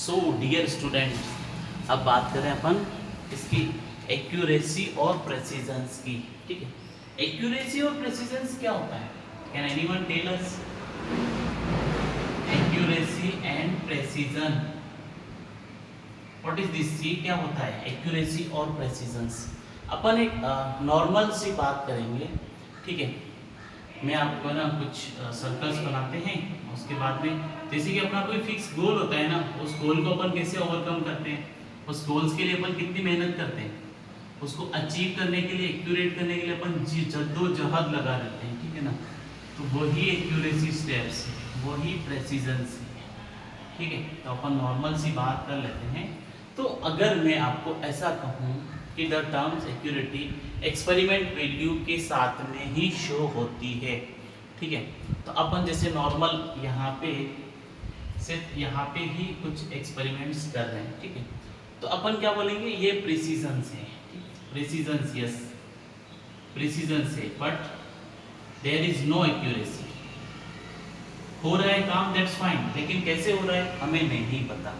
So dear student, अब बात करें अपन इसकी एक्यूरेसी और प्रेसिजन्स की। ठीक है, एक्यूरेसी और प्रेसिजन्स क्या होता है? Can anyone tell us? Accuracy and precision, what is this? ये क्या होता है एक्यूरेसी और प्रेसिजन्स? अपन एक नॉर्मल सी बात करेंगे। ठीक है, मैं आपको ना कुछ सर्कल्स बनाते हैं, उसके बाद में जैसे कि अपना कोई फिक्स गोल होता है ना, उस गोल को अपन कैसे ओवरकम करते हैं, उस गोल्स के लिए अपन कितनी मेहनत करते हैं, उसको अचीव करने के लिए, एक्यूरेट करने के लिए अपन जद्दोजहद लगा देते हैं। ठीक है ना, तो वही एक्यूरेसी स्टेप्स, वही प्रेसिजन्स। ठीक है, तो अपन नॉर्मल सी बात कर लेते हैं। तो अगर मैं आपको ऐसा कहूँ कि द टर्म्स एक्यूरेटी एक्सपेरिमेंट वैल्यू के साथ में ही शो होती है। ठीक है, तो अपन जैसे नॉर्मल यहाँ पे सिर्फ यहाँ पे ही कुछ एक्सपेरिमेंट्स कर रहे हैं। ठीक है, तो अपन क्या बोलेंगे, ये प्रिसीजंस है। प्रिसीजंस, यस प्रिसीजंस है, but there is no accuracy. हो रहा है काम, दैट्स फाइन, लेकिन कैसे हो रहा है हमें नहीं पता।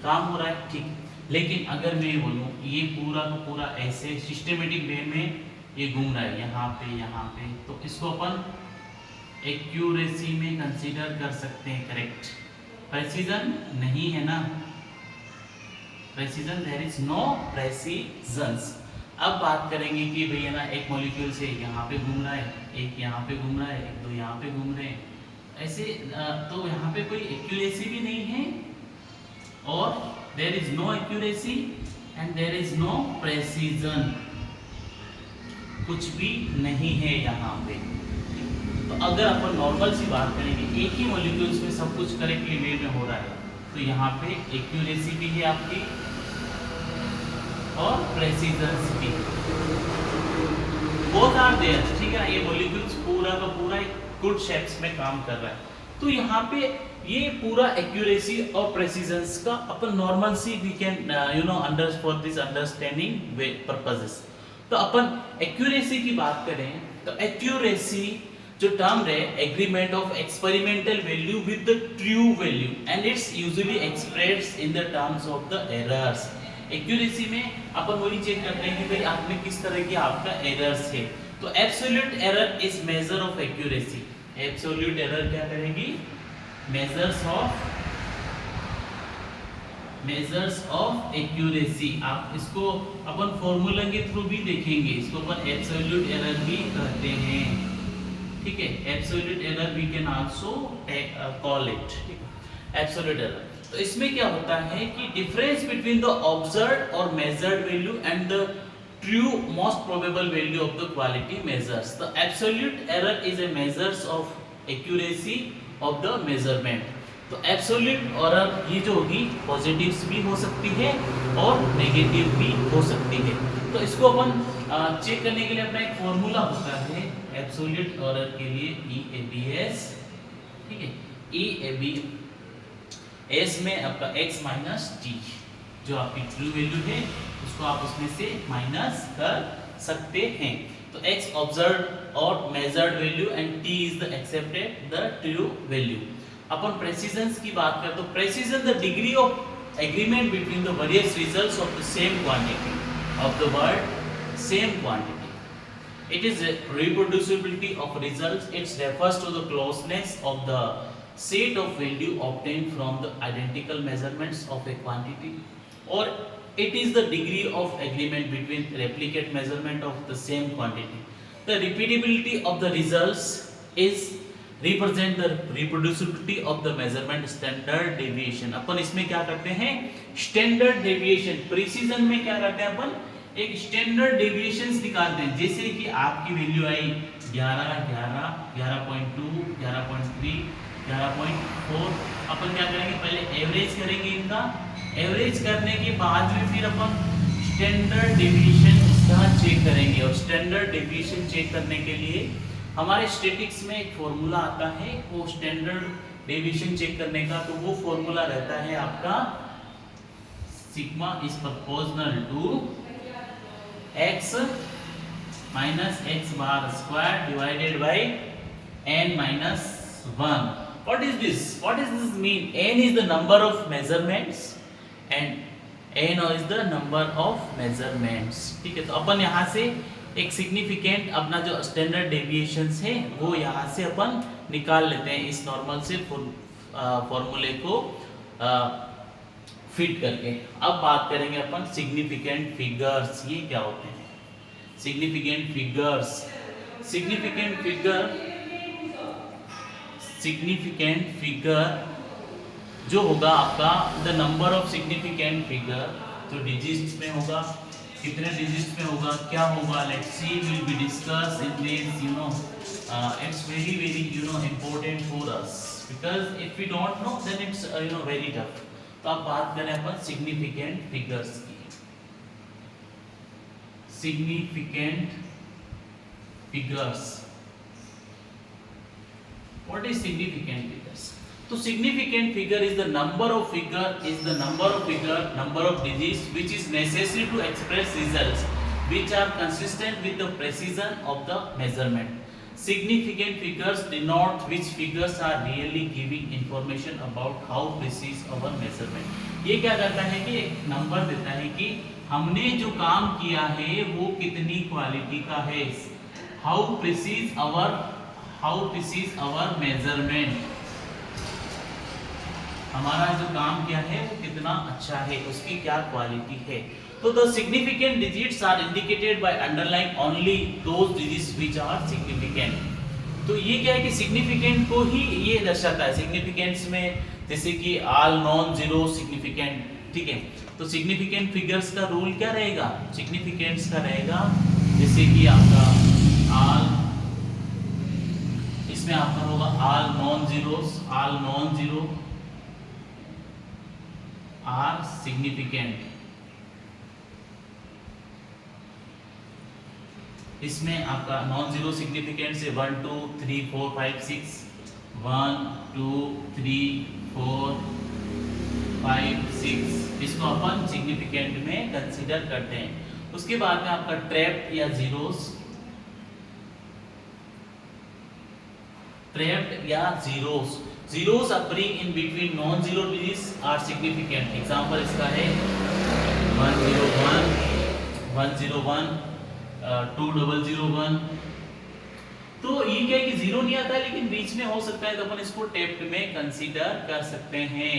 काम हो रहा है, ठीक, लेकिन अगर मैं बोलूँ ये पूरा का पूरा ऐसे सिस्टमेटिक वे में ये घूम रहा है यहाँ पे, तो इसको अपन एक्यूरेसी में कंसीडर कर सकते हैं, करेक्ट। प्रेसिजन नहीं है ना, प्रेसिजन, देयर इज नो प्रेसिजन्स। अब बात करेंगे कि भैया ना एक मॉलिक्यूल से यहाँ पे घूम रहा है, एक यहाँ पे घूम रहा है, एक दो यहाँ पे घूम रहे हैं, ऐसे तो यहाँ पे कोई एक्यूरेसी भी नहीं है, और there is no accuracy and there is no precision, कुछ भी नहीं है यहाँ पे। तो अगर अपन नॉर्मल सी बात करेंगे, एक ही मॉलिक्यूल्स में सब कुछ करेक्टली वे में हो रहा है, तो यहाँ पे एक्यूरेसी भी है आपकी और प्रेसिजन्स भी, बोथ आर देयर। ठीक है, ये मॉलिक्यूल्स पूरा का पूरा एक गुड शेप्स में काम कर रहा है, तो यहाँ पे ये पूरा एक्यूरेसी और प्रेसिजन्स का अपन नॉर्मल सी we can under for this understanding way purposes. तो अपन एक्यूरेसी की बात करें तो एक्यूरेसी जो टर्म है, agreement of experimental value with the true value and it's usually expressed in the terms of the errors. Accuracy में अपन वही चेक करते हैं कि भाई आप में किस तरह की आपका एरर्स है। तो absolute error is measure of accuracy. Absolute error क्या करेगी? Measures of accuracy. आप इसको अपन फॉर्मूला के थ्रू भी देखेंगे, इसको अपन एब्सोल्यूट एरर भी कहते हैं। ठीक है, absolute error we can also call it. ठीक है, एब्सोल्यूट एरर। तो इसमें क्या होता है कि डिफरेंस बिटवीन द ऑब्जर्व्ड और measured value and the true most probable value of the quality measures. The absolute error is a measures of accuracy of the measurement. तो एब्सोल्यूट एरर ये जो होगी पॉजिटिव्स भी हो सकती है और नेगेटिव भी हो सकती है। तो इसको अपन चेक करने के लिए अपना एक फॉर्मूला होता है एब्सोल्यूट एरर के लिए, EABS। ठीक है, EABS में आपका x माइनस टी, जो आपकी ट्रू वैल्यू है उसको आप उसमें से माइनस कर सकते हैं। तो x ऑब्जर्व्ड और measured value and t is the accepted the true value. अपन प्रेसिजन्स की बात करें तो precision the degree of agreement between the various results of the same quantity of the word same quantity. It is reproducibility of results. It refers to the closeness of the set of value obtained from the identical measurements of a quantity, or it is the degree of agreement between replicate measurement of the same quantity. The repeatability of the results is represent the reproducibility of the measurement standard deviation. अपन इसमें क्या करते हैं? Standard deviation. Precision में क्या करते हैं अपन? एक standard deviations निकालते हैं। जैसे कि आपकी वैल्यू आई 11, 11, 11.2, 11.3, 11.4, अपन क्या करेंगे? पहले एवरेज करेंगे इनका। एवरेज करने के बाद में फिर अपन स्टैंडर्ड डेविएशन इसका चेक करेंगे, और स्टैंडर्ड डेविएशन चेक करने के लिए हमारे स्टैटिक्स में एक फॉर्मूला आता है वो स्टैंडर्ड डेविएशन चेक करने का। तो वो फॉर्मूला रहता है आपका sigma is proportional to x minus x bar square divided by n minus 1. What is this? What does this mean? N is the number of measurements and N is the number of measurements. ठीक है, तो अपन यहाँ से एक significant अपना जो standard deviations है वो यहाँ से अपन निकाल लेते हैं इस नॉर्मल से फॉर्मूले को फिट करके। अब बात करेंगे अपन सिग्निफिकेंट फिगर्स, ये क्या होते हैं सिग्निफिकेंट फिगर्स। सिग्निफिकेंट फिगर जो होगा आपका the number of significant figure, जो डिजिट्स में होगा, कितने डिजिट्स में होगा, क्या होगा, let's see, will be discuss in this, it's very important for us because if we don't know then it's very tough। तो अब बात करें अपन सिग्निफिकेंट फिगर्स की। Significant figures, what is significant figures? तो significant figure is the number of digits which is necessary to express results which are consistent with the precision of the measurement। Significant figures denote which figures are really giving information about how precise our measurement। ये क्या करता है कि एक number देता है कि हमने जो काम किया है वो कितनी क्वालिटी का है, how precise our measurement, हमारा जो काम किया है वो कितना अच्छा है, उसकी क्या क्वालिटी है। तो the significant digits are indicated by underline only those digits which are significant. तो ये क्या है कि सिग्निफिकेंट को ही ये दर्शाता है। सिग्निफिकेंस में जैसे कि ऑल नॉन जीरो सिग्निफिकेंट, ठीक है। तो सिग्निफिकेंट फिगर्स का रूल क्या रहेगा, सिग्निफिकेंस का रहेगा जैसे कि आपका ऑल, इसमें आपका होगा all non zero are significant. इसमें आपका नॉन जीरो सिग्निफिकेंट से 1 2 3 4 5 6 1 2 3 4 5 6 इसको अपन सिग्निफिकेंट में कंसीडर करते हैं। उसके बाद में आपका ट्रैप्ड या zeros appearing in between non-zero digits are significant। Example इसका है 101 101 2001। तो ये क्या है कि जीरो नहीं आता लेकिन बीच में हो सकता है, तो अपन इसको टैप्ड में कंसीडर कर सकते हैं।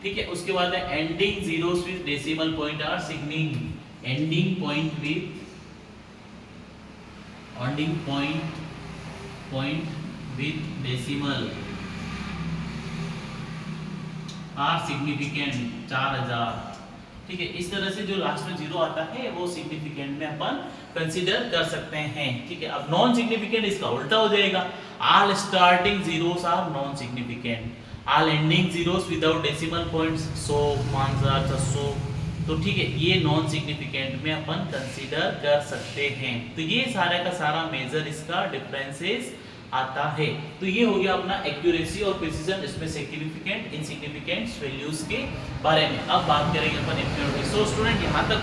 ठीक है, उसके बाद है ending zeros with decimal point are ending point with decimal are significant 4000। ठीक है, इस तरह से जो लास्ट में जीरो आता है वो सिग्निफिकेंट में अपन कंसीडर कर सकते हैं। ठीक है, अब नॉन सिग्निफिकेंट इसका उल्टा हो जाएगा, all starting zeros are non significant, all ending zeros without decimal points 100 5000 600। तो ठीक है, ये नॉन सिग्निफिकेंट में अपन कंसीडर कर सकते हैं। तो ये सारा का सारा मेजर इसका डिफरेंसेस आता है। तो ये हो गया अपना एक्यूरेसी और प्रिसीजन, इसमें सिग्निफिकेंट इनसिग्निफिकेंट वैल्यूज के बारे में। अब बात करेंगे अपन इम्प्योरिटी। सो स्टूडेंट यहाँ तक